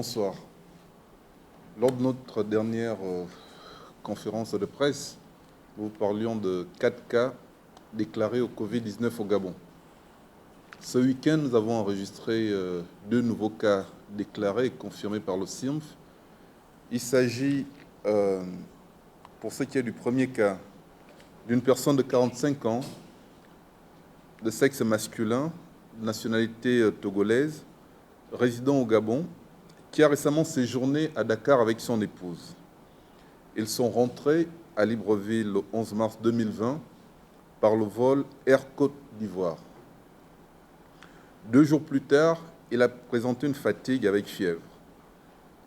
Bonsoir. Lors de notre dernière conférence de presse, nous parlions de 4 cas déclarés au Covid-19 au Gabon. Ce week-end, nous avons enregistré 2 nouveaux cas déclarés et confirmés par le CIRMF. Il s'agit, pour ce qui est du premier cas, d'une personne de 45 ans, de sexe masculin, de nationalité togolaise, résidant au Gabon, qui a récemment séjourné à Dakar avec son épouse. Ils sont rentrés à Libreville le 11 mars 2020 par le vol Air Côte d'Ivoire. 2 jours plus tard, il a présenté une fatigue avec fièvre.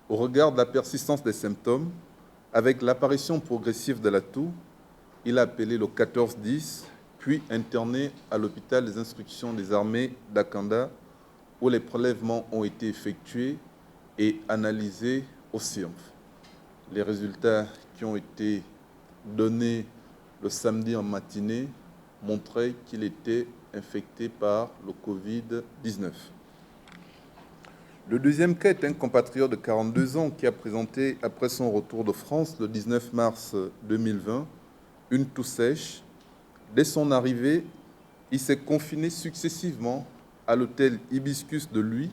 Au regard de la persistance des symptômes, avec l'apparition progressive de la toux, il a appelé le 1410, puis interné à l'hôpital des instructions des armées d'Akanda, où les prélèvements ont été effectués et analysés au CIRMF. Les résultats qui ont été donnés le samedi en matinée montraient qu'il était infecté par le Covid-19. Le deuxième cas est un compatriote de 42 ans qui a présenté, après son retour de France le 19 mars 2020, une toux sèche. Dès son arrivée, il s'est confiné successivement à l'hôtel Hibiscus de Luy,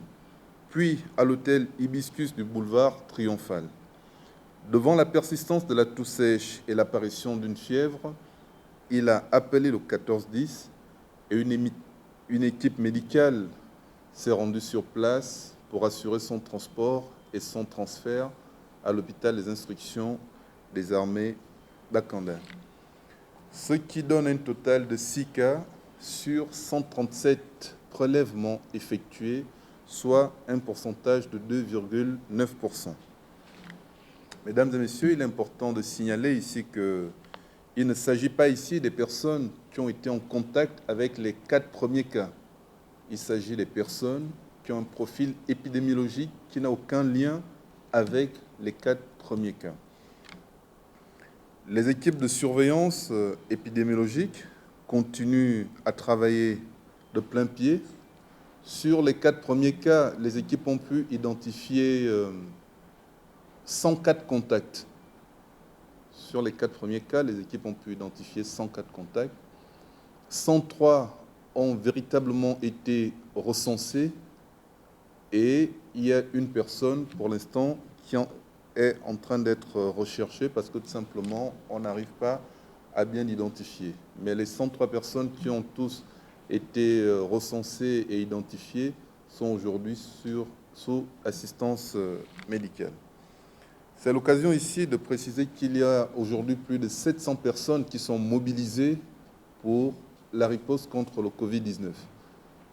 puis à l'hôtel Hibiscus du boulevard Triomphal. Devant la persistance de la toux sèche et l'apparition d'une fièvre, il a appelé le 1410 et une équipe médicale s'est rendue sur place pour assurer son transport et son transfert à l'hôpital des instructions des armées d'Akanda. Ce qui donne un total de 6 cas sur 137 prélèvements effectués, soit un pourcentage de 2,9%. Mesdames et messieurs, il est important de signaler ici qu'il ne s'agit pas ici des personnes qui ont été en contact avec les 4 premiers cas. Il s'agit des personnes qui ont un profil épidémiologique qui n'a aucun lien avec les 4 premiers cas. Les équipes de surveillance épidémiologique continuent à travailler de plein pied. Sur les 4 premiers cas, les équipes ont pu identifier 104 contacts. Sur les 4 premiers cas, les équipes ont pu identifier 104 contacts. 103 ont véritablement été recensés et il y a une personne, pour l'instant, qui est en train d'être recherchée parce que tout simplement, on n'arrive pas à bien l'identifier. Mais les 103 personnes qui ont tous été recensées et identifiées sont aujourd'hui sous assistance médicale. C'est l'occasion ici de préciser qu'il y a aujourd'hui plus de 700 personnes qui sont mobilisées pour la riposte contre le Covid-19.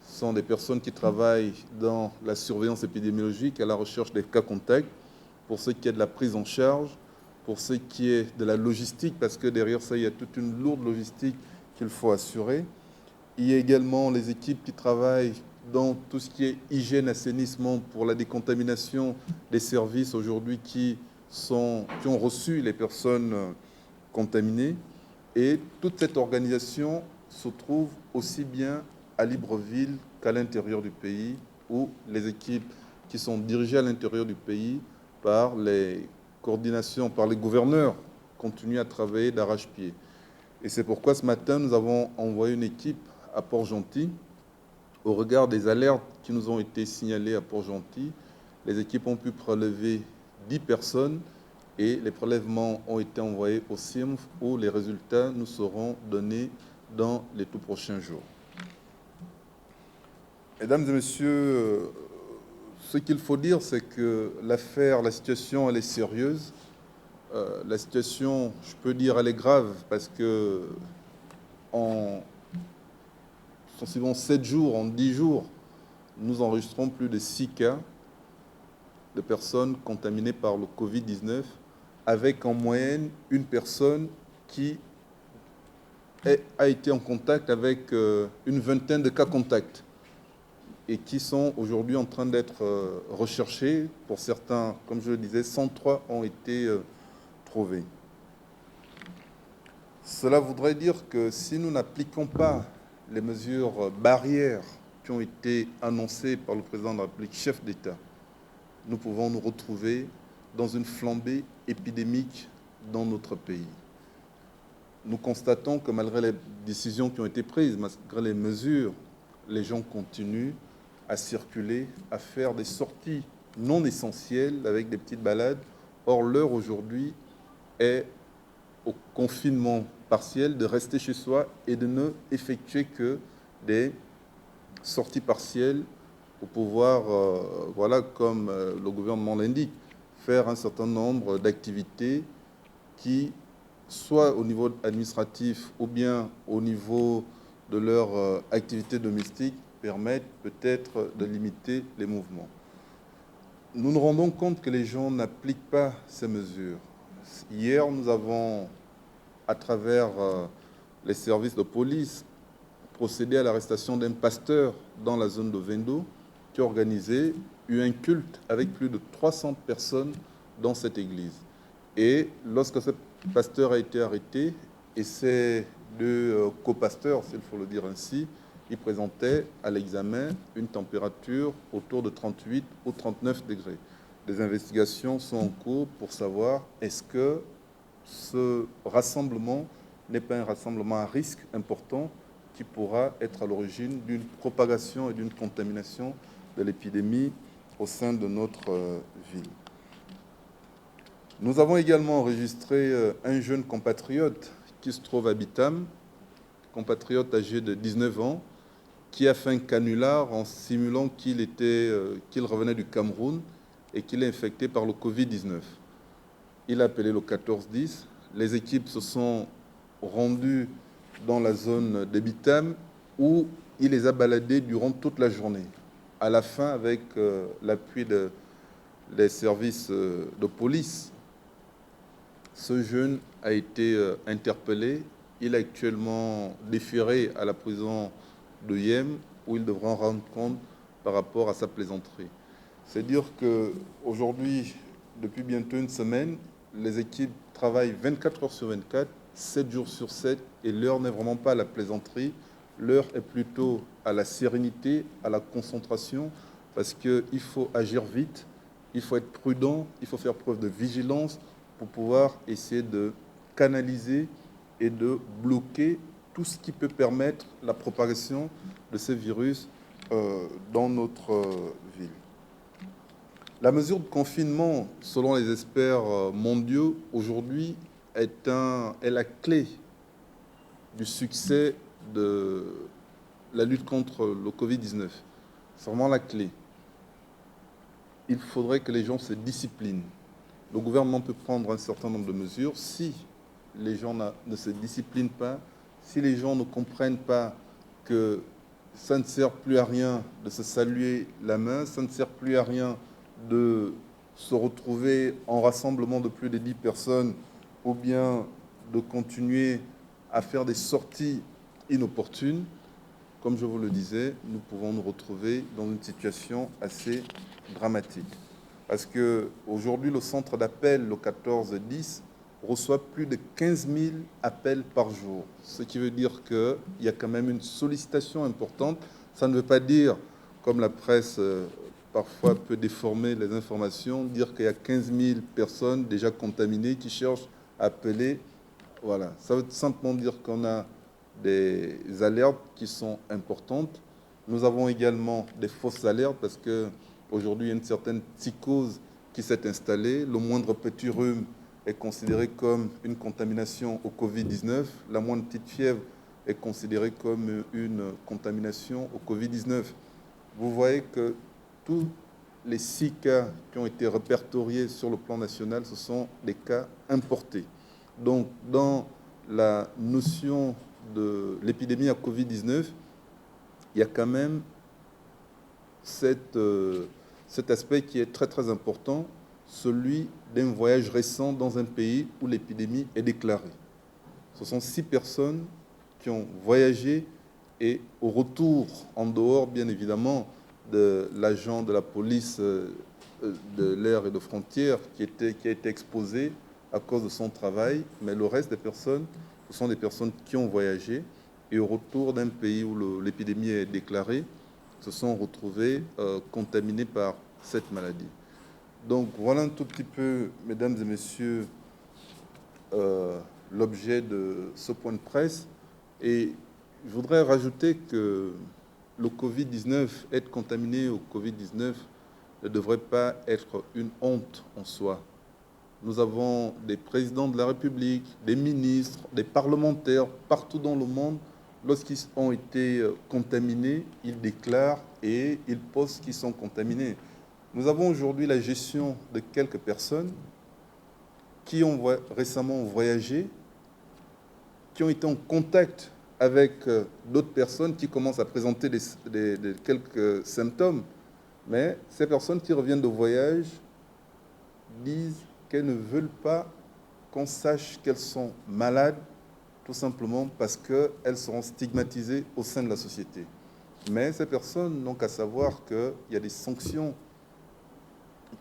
Ce sont des personnes qui travaillent dans la surveillance épidémiologique, à la recherche des cas contacts, pour ce qui est de la prise en charge, pour ce qui est de la logistique, parce que derrière ça, il y a toute une lourde logistique qu'il faut assurer. Il y a également les équipes qui travaillent dans tout ce qui est hygiène, assainissement, pour la décontamination des services aujourd'hui qui ont reçu les personnes contaminées. Et toute cette organisation se trouve aussi bien à Libreville qu'à l'intérieur du pays, où les équipes qui sont dirigées à l'intérieur du pays par les coordinations, par les gouverneurs, continuent à travailler d'arrache-pied. Et c'est pourquoi ce matin, nous avons envoyé une équipe à Port-Gentil. Au regard des alertes qui nous ont été signalées à Port-Gentil, les équipes ont pu prélever 10 personnes et les prélèvements ont été envoyés au CIRMF où les résultats nous seront donnés dans les tout prochains jours. Mesdames et messieurs, ce qu'il faut dire, c'est que la situation, elle est sérieuse. La situation, je peux dire, elle est grave parce que en sensiblement 7 jours, en 10 jours, nous enregistrons plus de 6 cas de personnes contaminées par le Covid-19, avec en moyenne une personne qui a été en contact avec une vingtaine de cas contacts et qui sont aujourd'hui en train d'être recherchés. Pour certains, comme je le disais, 103 ont été trouvés. Cela voudrait dire que si nous n'appliquons pas les mesures barrières qui ont été annoncées par le président de la République, chef d'État, nous pouvons nous retrouver dans une flambée épidémique dans notre pays. Nous constatons que malgré les décisions qui ont été prises, malgré les mesures, les gens continuent à circuler, à faire des sorties non essentielles avec des petites balades. Or, l'heure aujourd'hui est au confinement partiel, de rester chez soi et de ne effectuer que des sorties partielles pour pouvoir, voilà, comme le gouvernement l'indique, faire un certain nombre d'activités qui, soit au niveau administratif ou bien au niveau de leur activité domestique, permettent peut-être de limiter les mouvements. Nous nous rendons compte que les gens n'appliquent pas ces mesures. Hier, nous avons, à travers les services de police, procédé à l'arrestation d'un pasteur dans la zone de Vendo qui a organisé un culte avec plus de 300 personnes dans cette église. Et lorsque ce pasteur a été arrêté, et ces deux copasteurs, s'il faut le dire ainsi, ils présentaient à l'examen une température autour de 38 ou 39 degrés. Des investigations sont en cours pour savoir est-ce que ce rassemblement n'est pas un rassemblement à risque important qui pourra être à l'origine d'une propagation et d'une contamination de l'épidémie au sein de notre ville. Nous avons également enregistré un jeune compatriote qui se trouve à Bitam, compatriote âgé de 19 ans, qui a fait un canular en simulant qu'il revenait du Cameroun et qu'il est infecté par le Covid-19. Il a appelé le 1410. Les équipes se sont rendues dans la zone de Bitam où il les a baladés durant toute la journée. À la fin, avec l'appui des services de police, ce jeune a été interpellé. Il est actuellement déféré à la prison de Yem où il devra en rendre compte par rapport à sa plaisanterie. C'est dire qu'aujourd'hui, depuis bientôt une semaine, les équipes travaillent 24 heures sur 24, 7 jours sur 7, et l'heure n'est vraiment pas à la plaisanterie, l'heure est plutôt à la sérénité, à la concentration, parce qu'il faut agir vite, il faut être prudent, il faut faire preuve de vigilance pour pouvoir essayer de canaliser et de bloquer tout ce qui peut permettre la propagation de ces virus dans notre ville. La mesure de confinement, selon les experts mondiaux, aujourd'hui, est la clé du succès de la lutte contre le Covid-19. C'est vraiment la clé. Il faudrait que les gens se disciplinent. Le gouvernement peut prendre un certain nombre de mesures. Si les gens ne se disciplinent pas, si les gens ne comprennent pas que ça ne sert plus à rien de se saluer la main, ça ne sert plus à rien de se retrouver en rassemblement de plus de 10 personnes ou bien de continuer à faire des sorties inopportunes, comme je vous le disais, nous pouvons nous retrouver dans une situation assez dramatique. Parce qu'aujourd'hui, le centre d'appel, le 1410, reçoit plus de 15 000 appels par jour. Ce qui veut dire qu'il y a quand même une sollicitation importante. Ça ne veut pas dire, comme la presse parfois peut déformer les informations, dire qu'il y a 15 000 personnes déjà contaminées qui cherchent à appeler. Voilà. Ça veut simplement dire qu'on a des alertes qui sont importantes. Nous avons également des fausses alertes parce qu'aujourd'hui, il y a une certaine psychose qui s'est installée. Le moindre petit rhume est considéré comme une contamination au Covid-19. La moindre petite fièvre est considérée comme une contamination au Covid-19. Vous voyez que tous les 6 cas qui ont été répertoriés sur le plan national, ce sont des cas importés. Donc, dans la notion de l'épidémie à Covid-19, il y a quand même cet aspect qui est très très important, celui d'un voyage récent dans un pays où l'épidémie est déclarée. Ce sont 6 personnes qui ont voyagé et au retour, en dehors bien évidemment de l'agent de la police de l'air et de frontières qui a été exposé à cause de son travail, mais le reste des personnes, ce sont des personnes qui ont voyagé et au retour d'un pays où l'épidémie est déclarée, se sont retrouvées contaminées par cette maladie. Donc voilà un tout petit peu, mesdames et messieurs, l'objet de ce point de presse. Et je voudrais rajouter que le Covid-19, être contaminé au Covid-19 ne devrait pas être une honte en soi. Nous avons des présidents de la République, des ministres, des parlementaires partout dans le monde. Lorsqu'ils ont été contaminés, ils déclarent et ils postent qu'ils sont contaminés. Nous avons aujourd'hui la gestion de quelques personnes qui ont récemment voyagé, qui ont été en contact avec d'autres personnes qui commencent à présenter quelques symptômes. Mais ces personnes qui reviennent de voyage disent qu'elles ne veulent pas qu'on sache qu'elles sont malades, tout simplement parce qu'elles seront stigmatisées au sein de la société. Mais ces personnes n'ont qu'à savoir qu'il y a des sanctions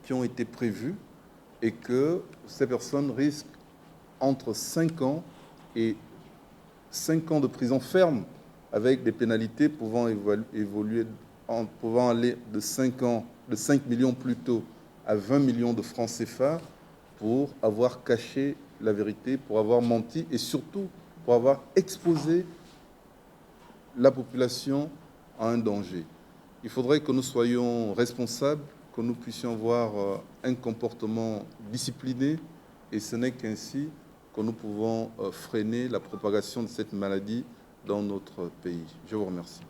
qui ont été prévues et que ces personnes risquent entre 5 ans et 5 ans de prison ferme, avec des pénalités pouvant pouvant aller de 5 ans, de 5 millions plutôt à 20 millions de francs CFA pour avoir caché la vérité, pour avoir menti et surtout pour avoir exposé la population à un danger. Il faudrait que nous soyons responsables, que nous puissions avoir un comportement discipliné, et ce n'est qu'ainsi que nous pouvons freiner la propagation de cette maladie dans notre pays. Je vous remercie.